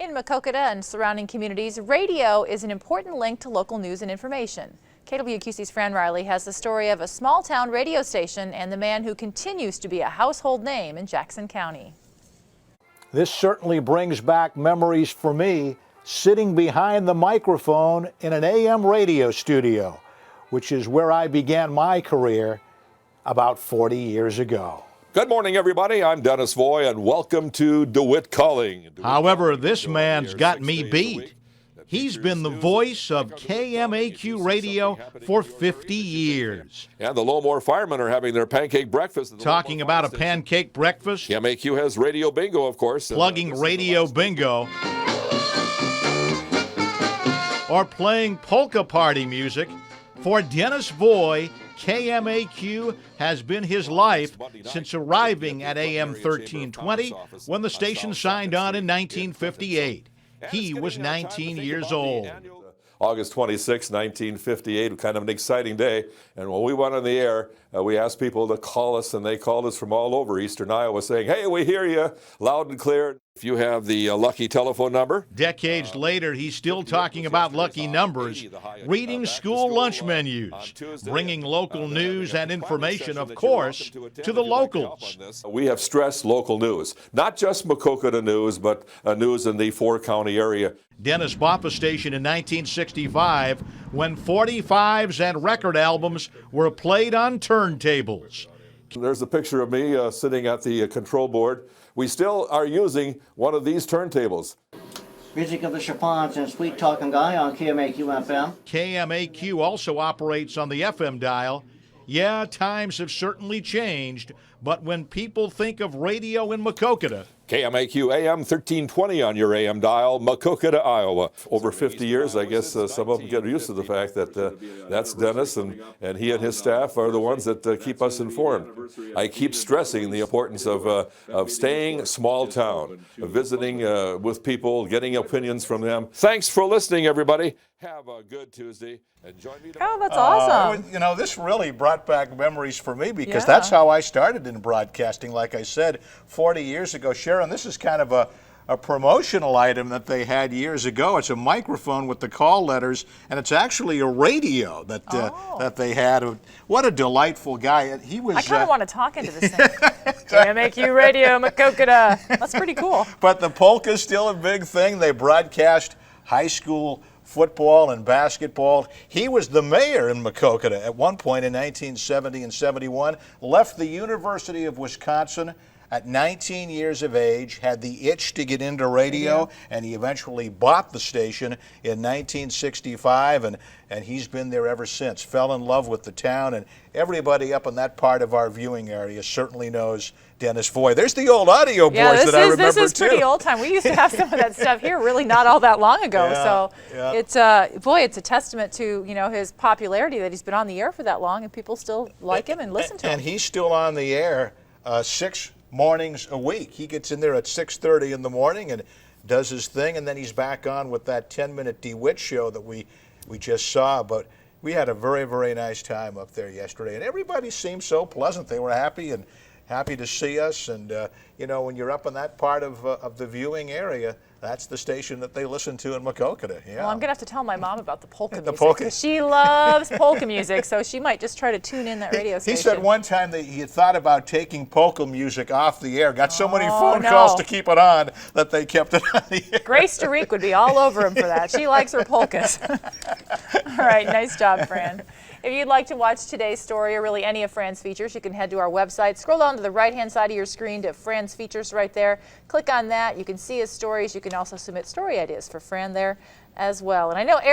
In Maquoketa and surrounding communities, radio is an important link to local news and information. KWQC's Fran Riley has the story of a small-town radio station and the man who continues to be a household name in Jackson County. This certainly brings back memories for me sitting behind the microphone in an AM radio studio, which is where I began my career about 40 years ago. Good morning, everybody. I'm Dennis Voy, and welcome to DeWitt Calling. However, this man's got me beat. He's been the voice of KMAQ Radio for 50 years. And the Lowmore firemen are having their pancake breakfast. Talking about a pancake breakfast. KMAQ has radio bingo, of course. Plugging radio bingo. Or playing polka party music. For Dennis Voy, KMAQ has been his life since arriving at AM 1320 when the station signed on in 1958. He was 19 years old. August 26, 1958, kind of an exciting day. And when we went on the air, we asked people to call us, and they called us from all over eastern Iowa saying, hey, we hear you loud and clear. If you have the lucky telephone number. Decades later, he's still talking about lucky numbers, reading school lunch menus, bringing local news and information, of course, to the locals. We have stressed local news, not just Maquoketa news, but news in the four-county area. Dennis bought the station in 1965 when 45s and record albums were played on turntables. There's a picture of me sitting at the control board. We still are using one of these turntables. Music of the Chopins and Sweet Talking Guy on KMAQ FM. KMAQ also operates on the FM dial. Yeah, times have certainly changed, but when people think of radio in Maquoketa, KMAQ AM 1320 on your AM dial, Maquoketa, Iowa. Over 50 years, I guess some of them get used to the fact that that's Dennis, and he and his staff are the ones that keep us informed. I keep stressing the importance of staying small town, visiting with people, getting opinions from them. Thanks for listening, everybody. Have a good Tuesday. And join me tomorrow. Oh, that's awesome. You know, this really brought back memories for me because that's how I started in broadcasting, like I said, 40 years ago. Sharon, this is kind of a promotional item that they had years ago. It's a microphone with the call letters, and it's actually a radio that that they had. What a delightful guy. He was. I kind of want to talk into this thing. KMAQ Radio, Maquoketa. That's pretty cool. But the polka's still a big thing. They broadcast high school football and basketball. He was the mayor in Maquoketa at one point in 1970 and 71, left the University of Wisconsin at 19 years of age, had the itch to get into radio, and he eventually bought the station in 1965, and he's been there ever since. Fell in love with the town, and everybody up in that part of our viewing area certainly knows Dennis Voy. There's the old audio boards that I remember, this is pretty old time. We used to have some of that stuff here really not all that long ago. It's it's a testament to, you know, his popularity that he's been on the air for that long, and people still like him and listen to him. And he's still on the air 6 mornings a week. He gets in there at 6:30 in the morning and does his thing, and then he's back on with that 10-minute DeWitt show that we just saw. But we had a very, very nice time up there yesterday, and everybody seemed so pleasant. They were happy to see us, and you know, when you're up in that part of the viewing area, that's the station that they listen to in Maquoketa. Yeah. Well, I'm going to have to tell my mom about the polka music. Because she loves polka music, so she might just try to tune in that radio station. He said one time that he had thought about taking polka music off the air, got so many phone calls to keep it on that they kept it on the air. Grace DeReek would be all over him for that. She likes her polkas. All right, nice job, Fran. If you'd like to watch today's story or really any of Fran's features, you can head to our website. Scroll down to the right-hand side of your screen to Fran's features right there. Click on that. You can see his stories. You can also submit story ideas for Fran there as well. And I know Eric